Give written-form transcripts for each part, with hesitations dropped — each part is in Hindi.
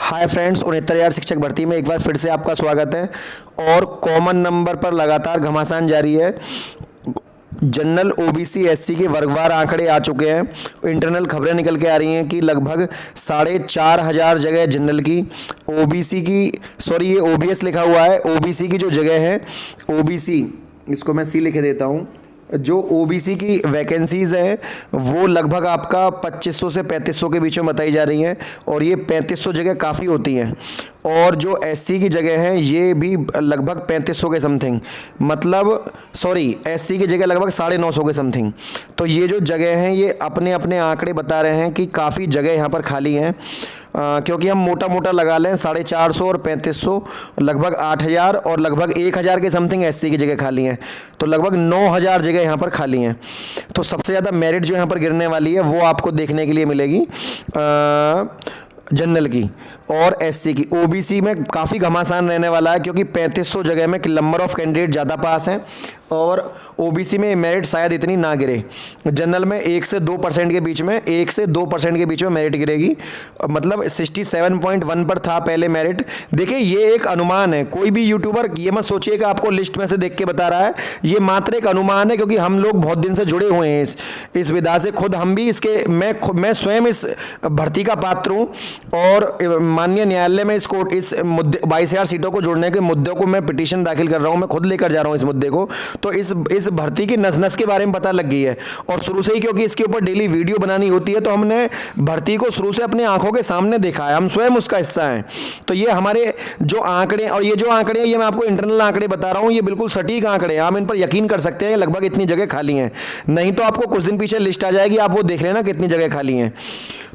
हाय फ्रेंड्स, 69,000 शिक्षक भर्ती में एक बार फिर से आपका स्वागत है। और कॉमन नंबर पर लगातार घमासान जारी है। जनरल ओबीसी एससी के वर्गवार आंकड़े आ चुके हैं। इंटरनल खबरें निकल के आ रही हैं कि लगभग 4,500 जगह जनरल की, ओबीसी की, सॉरी ये ओबीएस लिखा हुआ है, ओबीसी की जो जगह है, ओबीसी इसको मैं सी लिखे देता हूँ, जो ओबीसी की वैकेंसीज़ हैं वो लगभग आपका 2500 से 3500 के बीच में बताई जा रही हैं। और ये 3500 जगह काफ़ी होती हैं। और जो एससी की जगह हैं ये भी लगभग 3500 के समथिंग, मतलब सॉरी एससी की जगह लगभग 950 के समथिंग। तो ये जो जगह हैं ये अपने अपने आंकड़े बता रहे हैं कि काफ़ी जगह यहाँ पर खाली हैं। क्योंकि हम मोटा मोटा लगा लें 450 और 3500, लगभग 8000 और लगभग 1000 के समथिंग एससी की जगह खाली हैं। तो लगभग 9000 जगह यहाँ पर खाली हैं। तो सबसे ज़्यादा मेरिट जो यहाँ पर गिरने वाली है वो आपको देखने के लिए मिलेगी जनरल की और एससी की। ओबीसी में काफ़ी घमासान रहने वाला है क्योंकि 3500 जगह में नंबर ऑफ कैंडिडेट ज़्यादा पास हैं और ओबीसी में मेरिट शायद इतनी ना गिरे। जनरल में 1 से 2% के बीच में, 1 से 2% के बीच में मेरिट गिरेगी। मतलब 67.1 पर था पहले मेरिट। देखिए ये एक अनुमान है, कोई भी यूट्यूबर ये मत सोचिए कि आपको लिस्ट में से देख के बता रहा है, ये मात्र एक अनुमान है। क्योंकि हम लोग बहुत दिन से जुड़े हुए हैं इस विधा से, खुद हम भी इसके मैं स्वयं इस भर्ती का पात्र हूँ। और माननीय न्यायालय में इस मुद्दे 22,000 सीटों को जोड़ने के मुद्दों को मैं पिटीशन दाखिल कर रहा हूँ, मैं खुद लेकर जा रहा हूँ इस मुद्दे को। तो इस भर्ती की नस नस के बारे में पता लग गई है। और शुरू से ही क्योंकि इसके ऊपर डेली वीडियो बनानी होती है तो हमने भर्ती को शुरू से अपनी आंखों के सामने देखा है, हम स्वयं उसका हिस्सा हैं। तो ये हमारे जो आंकड़े, और ये जो आंकड़े हैं ये मैं आपको इंटरनल आंकड़े बता रहा हूँ, ये बिल्कुल सटीक आंकड़े हैं, आप इन पर यकीन कर सकते हैं। लगभग इतनी जगह खाली हैं, नहीं तो आपको कुछ दिन पीछे लिस्ट आ जाएगी, आप वो देख लेना कितनी जगह खाली हैं।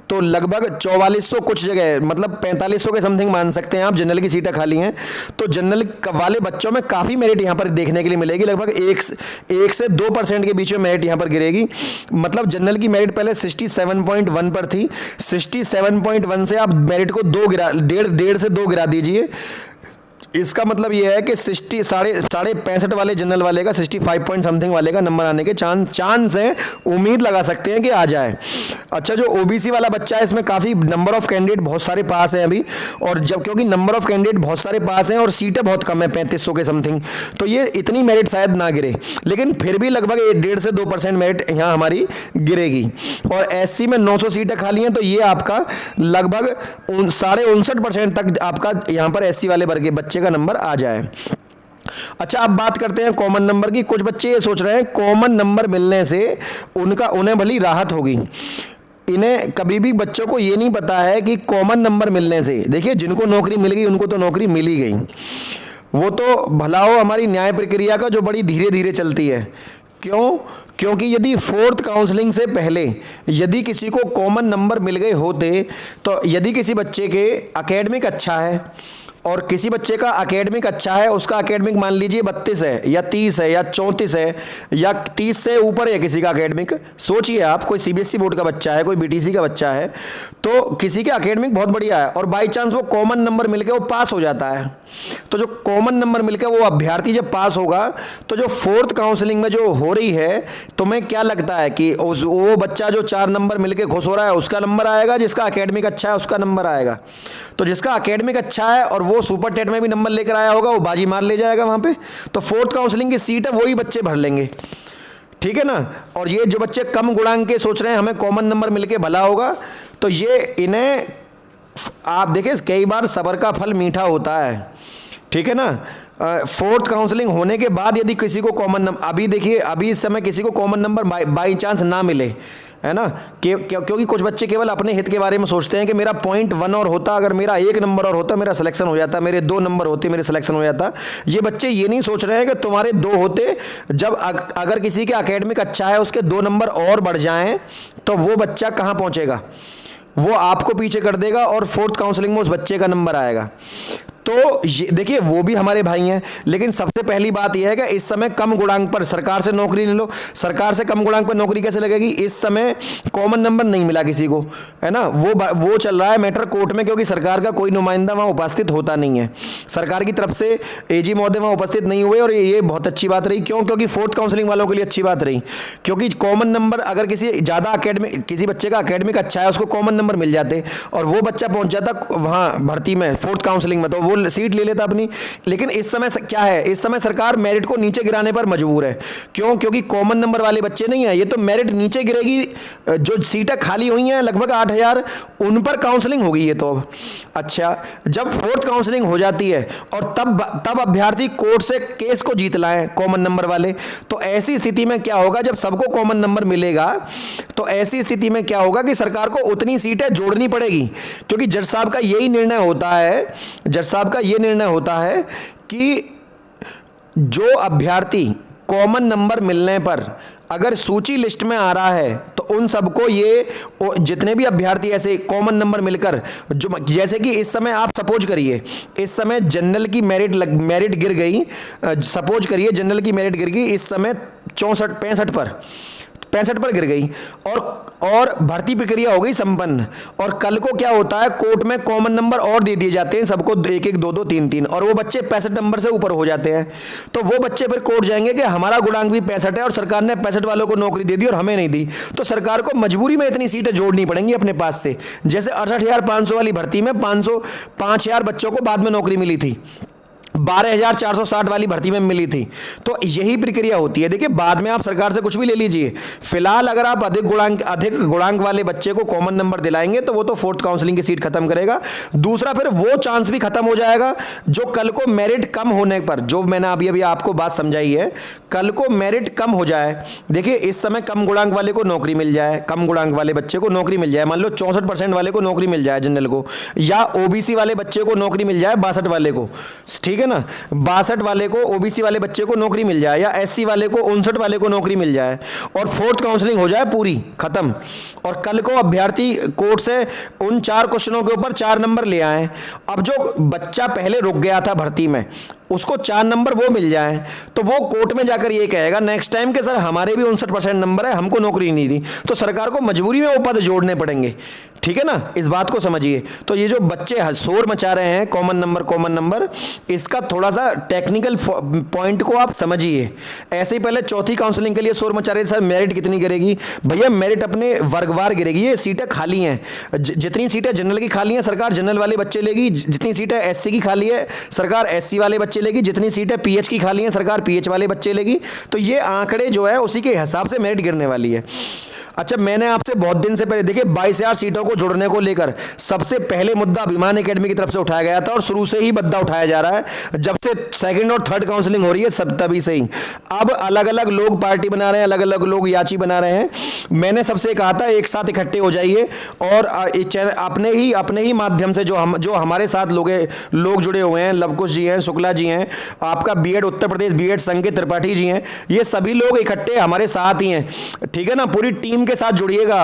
तो लगभग 4400 कुछ जगह, मतलब 4500 के समथिंग मान सकते हैं आप, जनरल की सीटें खाली हैं। तो जनरल वाले बच्चों में काफ़ी मेरिट यहाँ पर देखने के लिए मिलेगी। लगभग 1 से 2% के बीच में मेरिट यहाँ पर गिरेगी। मतलब जनरल की मेरिट पहले 67.1 पर थी, 67.1 से आप मेरिट को डेढ़ से 2 गिरा दीजिए। इसका मतलब यह है कि 65 वाले जनरल वाले का 65 पॉइंट समथिंग वाले का नंबर आने के चांस हैं, उम्मीद लगा सकते हैं कि आ जाए। अच्छा, जो ओबीसी वाला बच्चा है इसमें काफ़ी नंबर ऑफ कैंडिडेट बहुत सारे पास हैं अभी। और जब क्योंकि नंबर ऑफ कैंडिडेट बहुत सारे पास हैं और सीटें बहुत कम है 3500 के समथिंग, तो ये इतनी मेरिट शायद ना गिरे, लेकिन फिर भी लगभग 1.5 से 2% मेरिट यहाँ हमारी गिरेगी। और एससी में 900 सीटें खाली हैं, तो ये आपका लगभग 59.5% तक आपका यहाँ पर एससी वाले वर्ग के बच्चे का नंबर आ जाए। अच्छा, अब बात करते हैं कॉमन नंबर की। कुछ बच्चे ये सोच रहे हैं कॉमन नंबर मिलने से उन्हें भली राहत होगी। इन्हें कभी भी बच्चों को ये नहीं पता है कि कॉमन नंबर मिलने से, देखिए जिनको नौकरी मिल गई उनको तो नौकरी मिल ही गई, वो तो भला हो हमारी न्याय प्रक्रिया का जो बड़ी धीरे धीरे चलती है। क्यों? क्योंकि यदि 4th काउंसलिंग से पहले यदि किसी को कॉमन नंबर मिल गए होते, तो यदि किसी बच्चे के एकेडमिक अच्छा है और किसी बच्चे का एकेडमिक अच्छा है, उसका एकेडमिक मान लीजिए 32 है या 30 है या 34 है या 30 से ऊपर है किसी का एकेडमिक, सोचिए आप, कोई सीबीएसई बोर्ड का बच्चा है, कोई बीटीसी का बच्चा है, तो किसी के एकेडमिक बहुत बढ़िया है और बाई चांस वो कॉमन नंबर मिलकर वो पास हो जाता है। तो जो कॉमन नंबर मिलकर वो अभ्यर्थी जब पास होगा, तो जो 4th काउंसलिंग में जो हो रही है, तुम्हें क्या लगता है कि वो बच्चा जो 4 नंबर मिलकर खुश हो रहा है उसका नंबर आएगा, जिसका एकेडमिक अच्छा है उसका नंबर आएगा? तो जिसका एकेडमिक अच्छा है और वो सुपर टेट में भी नंबर लेकर आया होगा, वो बाजी मार ले जाएगा वहां पे। तो 4th काउंसलिंग की सीट है वही बच्चे भर लेंगे, ठीक है ना। और ये जो बच्चे कम गुणांक के सोच रहे हैं हमें कॉमन नंबर मिलके भला होगा, तो ये इन्हें, आप देखिए कई बार सब्र का फल मीठा होता है, ठीक है ना। 4th काउंसलिंग होने के बाद यदि किसी को कॉमन नंबर, अभी देखिए अभी इस समय किसी को कॉमन नंबर बाई चांस ना मिले, है ना, क्योंकि कुछ बच्चे केवल अपने हित के बारे में सोचते हैं कि मेरा 0.1 और होता, अगर मेरा 1 नंबर और होता मेरा सिलेक्शन हो जाता, मेरे 2 नंबर होते मेरे सिलेक्शन हो जाता। ये बच्चे ये नहीं सोच रहे हैं कि तुम्हारे 2 होते, जब अगर किसी के एकेडमिक अच्छा है उसके 2 नंबर और बढ़ जाएं तो वो बच्चा कहाँ पहुँचेगा, वो आपको पीछे कर देगा और 4th काउंसलिंग में उस बच्चे का नंबर आएगा। तो ये देखिए वो भी हमारे भाई हैं, लेकिन सबसे पहली बात यह है कि इस समय कम गुणांक पर सरकार से नौकरी ले लो। सरकार से कम गुणांक पर नौकरी कैसे लगेगी? इस समय कॉमन नंबर नहीं मिला किसी को, है ना, वो चल रहा है मैटर कोर्ट में, क्योंकि सरकार का कोई नुमाइंदा वहां उपस्थित होता नहीं है। सरकार की तरफ से एजी महोदय वहां उपस्थित नहीं हुए, और ये बहुत अच्छी बात रही। क्यों? क्योंकि फोर्थ काउंसलिंग वालों के लिए अच्छी बात रही, क्योंकि कॉमन नंबर अगर किसी बच्चे का एकेडमिक अच्छा है, उसको कॉमन नंबर मिल जाते और वो बच्चा पहुंच जाता वहां भर्ती में फोर्थ काउंसलिंग में, तो वो सीट ले लेता अपनी। लेकिन इस समय क्या है, इस समय सरकार मेरिट को नीचे गिराने पर मजबूर है। क्यों? क्योंकि कॉमन नंबर वाले बच्चे नहीं है, ये तो मेरिट नीचे गिरेगी। जो सीटें खाली हुई हैं लगभग 8,000, उन पर काउंसलिंग होगी ये तो। अच्छा, जब फोर्थ काउंसलिंग हो जाती है और तब अभ्यर्थी कोर्ट से केस को जीत लाए कॉमन नंबर वाले, तो ऐसी स्थिति में क्या होगा, जब सबको कॉमन नंबर मिलेगा तो ऐसी स्थिति में क्या होगा कि सरकार को उतनी सीटें जोड़नी पड़ेगी। क्योंकि जज साहब का यही निर्णय होता है कि जो अभ्यर्थी कॉमन नंबर मिलने पर अगर सूची लिस्ट में आ रहा है, तो उन सबको ये जितने भी अभ्यर्थी ऐसे कॉमन नंबर मिलकर, जो जैसे कि इस समय आप सपोज करिए, इस समय जनरल की मेरिट गिर गई, सपोज करिए जनरल की मेरिट गिर गई इस समय 65 पर गिर गई, और भर्ती प्रक्रिया हो गई संपन्न, और कल को क्या होता है, कोर्ट में कॉमन नंबर और दे दिए जाते हैं सबको, 1-1, 2-2, 3-3, और वो बच्चे 65 नंबर से ऊपर हो जाते हैं। तो वो बच्चे फिर कोर्ट जाएंगे कि हमारा गुणांक भी 65 है और सरकार ने 65 वालों को नौकरी दे दी और हमें नहीं दी। तो सरकार को मजबूरी में इतनी सीटें जोड़नी पड़ेंगी अपने पास से। जैसे 68,500 वाली भर्ती में 5,000 बच्चों को बाद में नौकरी मिली थी, 12,460 वाली भर्ती में मिली थी। तो यही प्रक्रिया होती है। देखिए, बाद में आप सरकार से कुछ भी ले लीजिए, फिलहाल अगर आप अधिक गुणांक वाले बच्चे को कॉमन नंबर दिलाएंगे तो वो तो फोर्थ काउंसलिंग की सीट खत्म करेगा। दूसरा, फिर वो चांस भी खत्म हो जाएगा जो कल को मेरिट कम होने पर, जो मैंने अभी आपको बात समझाई है, कल को मेरिट कम हो जाए। देखिए, इस समय कम गुणांक वाले को नौकरी मिल जाए, कम गुणांक वाले बच्चे को नौकरी मिल जाए, मान लो 64% वाले को नौकरी मिल जाए जनरल को, या ओबीसी वाले बच्चे को नौकरी मिल जाए 62 वाले को, ठीक है ना, 62 वाले को, ओबीसी वाले बच्चे को नौकरी मिल जाए, या एससी वाले को 59 वाले को नौकरी मिल जाए, और फोर्थ काउंसलिंग हो जाए पूरी खत्म, और कल को अभ्यर्थी कोर्ट से उन 4 क्वेश्चनों के ऊपर 4 नंबर ले आए। अब जो बच्चा पहले रुक गया था भर्ती में, उसको 4 नंबर वो मिल जाए, तो वो कोर्ट में जाकर ये कहेगा नेक्स्ट टाइम के सर हमारे भी 59% नंबर है, हमको नौकरी नहीं दी। तो सरकार को मजबूरी में वो पद जोड़ने पड़ेंगे, ठीक है ना, इस बात को समझिए। तो ये जो बच्चे शोर मचा रहे हैं कॉमन नंबर, इसका थोड़ा सा टेक्निकल पॉइंट को आप समझिए। ऐसे ही पहले चौथी काउंसलिंग के लिए शोर मचा रहे थे, सर मेरिट कितनी गिरेगी? भैया मेरिट अपने वर्गवार गिरेगी, ये सीटें खाली हैं, जितनी सीटें जनरल की खाली हैं सरकार जनरल वाले बच्चे लेगी, जितनी सीटें एससी की खाली है सरकार एससी वाले बच्चे लेगी, जितनी सीटें पीएच की खाली हैं सरकार पीएच वाले बच्चे लेगी। तो ये आंकड़े जो है उसी के हिसाब से मेरिट गिरने वाली है। अच्छा, मैंने आपसे बहुत दिन से पहले, देखिए 22,000 सीटों को जोड़ने को लेकर सबसे पहले मुद्दा अभिमान एकेडमी की तरफ से उठाया गया था, और शुरू से ही मुद्दा उठाया जा रहा है। जब से सेकंड और थर्ड काउंसलिंग हो रही है सब तभी से ही। अब अलग अलग लोग पार्टी बना रहे हैं, अलग अलग लोग याची बना रहे हैं। मैंने सबसे कहा था एक साथ इकट्ठे हो जाइए, और अपने ही माध्यम से जो हमारे साथ लोग जुड़े हुए हैं, लवकुश जी हैं, शुक्ला जी हैं, आपका बीएड उत्तर प्रदेश बीएड संघ के त्रिपाठी जी हैं, ये सभी लोग इकट्ठे हमारे साथ ही हैं, ठीक है ना। पूरी टीम के साथ जुड़िएगा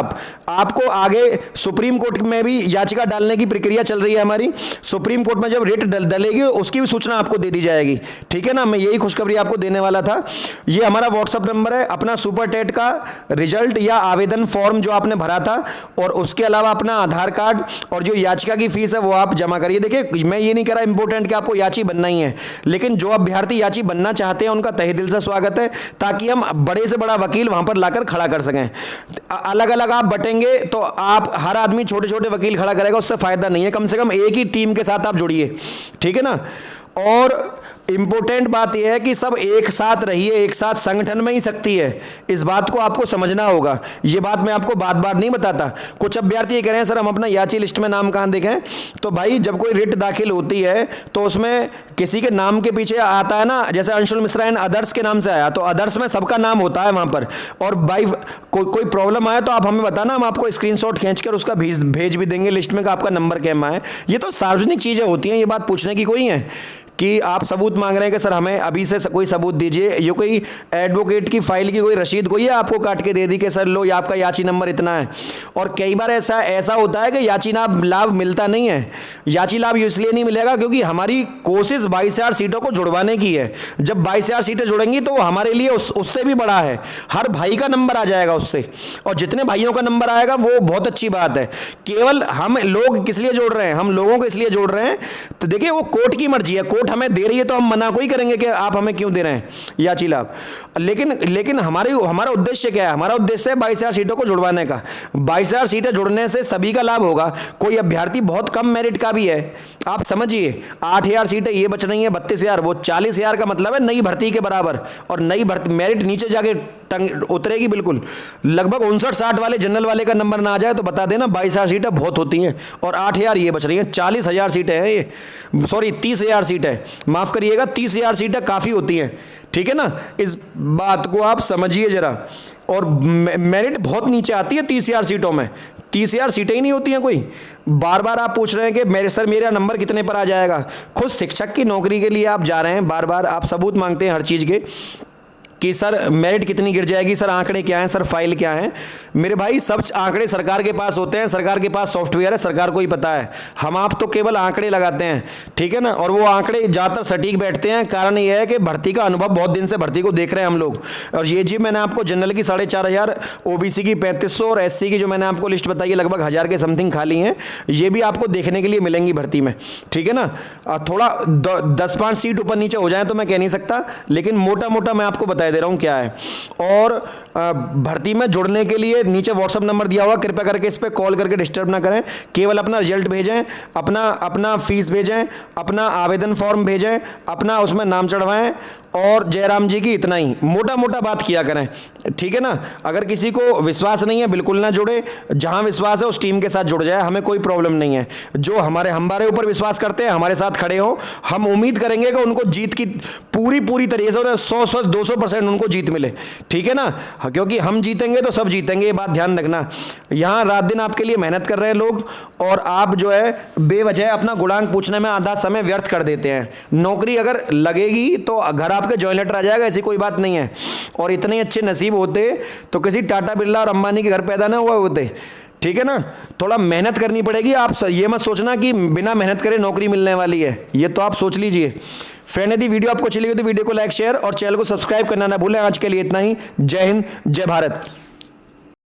आपको आगे सुप्रीम कोर्ट में भी याचिका डालने की प्रक्रिया चल रही है हमारी। सुप्रीम कोर्ट में जब रिट डलेगी उसकी भी सूचना आपको दे दी जाएगी, ठीक है ना। मैं यही खुशखबरी आपको देने वाला था। ये हमारा व्हाट्सएप नंबर है, अपना सुपर टेट का रिजल्ट या आवेदन फॉर्म जो आपने भरा था, और उसके अलावा अपना आधार कार्ड और जो याचिका की फीस है वो आप जमा करिए। देखिए, मैं ये नहीं कह रहा इंपोर्टेंट कि आपको याची बनना ही है, लेकिन जो अभ्यर्थी याची बनना चाहते हैं उनका तहे दिल से स्वागत है, ताकि हम बड़े से बड़ा वकील वहां पर लाकर खड़ा कर सकें। अलग अलग आप बटेंगे तो आप हर आदमी छोटे छोटे वकील खड़ा करेगा, उससे फायदा नहीं है। कम से कम एक ही टीम के साथ आप जुड़िए, ठीक है ना। और इंपॉर्टेंट बात यह है कि सब एक साथ रहिए, एक साथ संगठन में ही शक्ति है, इस बात को आपको समझना होगा। ये बात मैं आपको बार बार नहीं बताता। कुछ अभ्यर्थी ये कह रहे हैं सर हम अपना याची लिस्ट में नाम कहाँ देखें, तो भाई जब कोई रिट दाखिल होती है तो उसमें किसी के नाम के पीछे आता है ना, जैसे अंशुल मिश्रा एंड अदर्स के नाम से आया, तो अदर्स में सबका नाम होता है वहां पर। और भाई कोई प्रॉब्लम आया तो आप हमें बताना, हम आपको स्क्रीनशॉट खींचकर उसका भेज भी देंगे लिस्ट में का आपका नंबर कैम है। ये तो सार्वजनिक चीजें होती हैं, ये बात पूछने की कोई है, कि आप सबूत मांग रहे हैं कि सर हमें अभी से कोई सबूत दीजिए, ये कोई एडवोकेट की फाइल की कोई रसीद कोई है आपको काट के दे दी कि सर लो ये आपका याची नंबर इतना है। और कई बार ऐसा होता है कि याची लाभ मिलता नहीं है। याची लाभ इसलिए नहीं मिलेगा क्योंकि हमारी कोशिश 22,000 सीटों को जुड़वाने की है। जब 22,000 सीटें जुड़ेंगी तो हमारे लिए उससे भी बड़ा है, हर भाई का नंबर आ जाएगा उससे, और जितने भाइयों का नंबर आएगा वो बहुत अच्छी बात है। केवल हम लोग किस लिए जोड़ रहे हैं, हम लोगों को इसलिए जोड़ रहे हैं, तो देखिए वो कोर्ट की मर्जी है, कोर्ट हमें दे रही है तो हम मना कोई करेंगे कि आप हमें क्यों दे रहे हैं याची लाभ। लेकिन हमारा उद्देश्य क्या है, हमारा उद्देश्य है 22,000 सीटों को जुड़वाने का। 22,000 सीटें जुड़ने से सभी का लाभ होगा। कोई अभ्यर्थी बहुत कम मेरिट का भी है, आप समझिए 8,000 सीटें ये बच रही हैं, 32,000, वो 40,000 का मतलब है नई भर्ती के बराबर। और नई भर्ती मेरिट नीचे जाके उतरेगी बिल्कुल। लगभग 59-60 वाले जनरल वाले का नंबर ना आ जाए तो बता देना 22,000 सीटें बहुत होती हैं, और 8,000 ये बच रही हैं। 40,000 सीटें हैं ये, सॉरी 30,000 सीटें, माफ करिएगा 30,000 सीटें काफी होती हैं, ठीक है ना। इस बात को आप समझिए जरा। और मेरिट बहुत नीचे आती है 30,000 सीटों में, 30,000 सीटें ही नहीं होती हैं कोई। बार बार आप पूछ रहे हैं कि मेरा नंबर कितने पर आ जाएगा। खुद शिक्षक की नौकरी के लिए आप जा रहे हैं, बार बार आप सबूत मांगते हैं हर चीज़ के कि सर मेरिट कितनी गिर जाएगी, सर आंकड़े क्या हैं, सर फाइल क्या है। मेरे भाई सब आंकड़े सरकार के पास होते हैं, सरकार के पास सॉफ्टवेयर है, सरकार को ही पता है। हम आप तो केवल आंकड़े लगाते हैं, ठीक है ना। और वो आंकड़े ज़्यादातर सटीक बैठते हैं। कारण ये है कि भर्ती का अनुभव, बहुत दिन से भर्ती को देख रहे हैं हम लोग। और ये जी मैंने आपको जनरल की 4,500, ओबीसी की 3500 और एससी की जो मैंने आपको लिस्ट बताई है लगभग 1,000 के समथिंग खाली हैं, ये भी आपको देखने के लिए मिलेंगी भर्ती में, ठीक है ना। थोड़ा 10-5 सीट ऊपर नीचे हो जाए तो मैं कह नहीं सकता, लेकिन मोटा मोटा मैं आपको बता दे रहा हूं क्या है। और भर्ती में जुड़ने के लिए नीचे व्हाट्सएप नंबर दिया हुआ, कृपया करके इस पे कॉल करके डिस्टर्ब ना करें। केवल अपना रिजल्ट भेजें, अपना फीस भेजें, अपना आवेदन फॉर्म भेजें, अपना उसमें नाम चढ़वाएं, और जयराम जी की इतना ही मोटा मोटा बात किया करें, ठीक है ना। अगर किसी को विश्वास नहीं है बिल्कुल ना जुड़े, जहां विश्वास है उस टीम के साथ जुड़ जाए, हमें कोई प्रॉब्लम नहीं है। जो हमारे ऊपर विश्वास करते हैं, हमारे साथ खड़े हो, हम उम्मीद करेंगे कि उनको जीत की पूरी तरीके से 100-200% उनको जीत मिले, ठीक है ना। क्योंकि हम जीतेंगे तो सब जीतेंगे, ये बात ध्यान रखना। यहाँ रात दिन आपके लिए मेहनत कर रहे हैं लोग, और आप जो है बेवजह अपना गुणांक पूछने में आधा समय व्यर्थ कर देते हैं। नौकरी अगर लगेगी तो घर आपके जॉइन लेटर आ जाएगा, ऐसी कोई बात नहीं है। और इतने अच्छे नसीब होते तो किसी टाटा बिरला और अंबानी के घर पैदा ना हुआ होते, ठीक है ना। थोड़ा मेहनत करनी पड़ेगी। आप ये मत सोचना कि बिना मेहनत करे नौकरी मिलने वाली है, ये तो आप सोच लीजिए। फ्रेंड यदि वीडियो आपको अच्छी लगी तो वीडियो को लाइक, शेयर और चैनल को सब्सक्राइब करना ना भूलें। आज के लिए इतना ही। जय हिंद, जय भारत।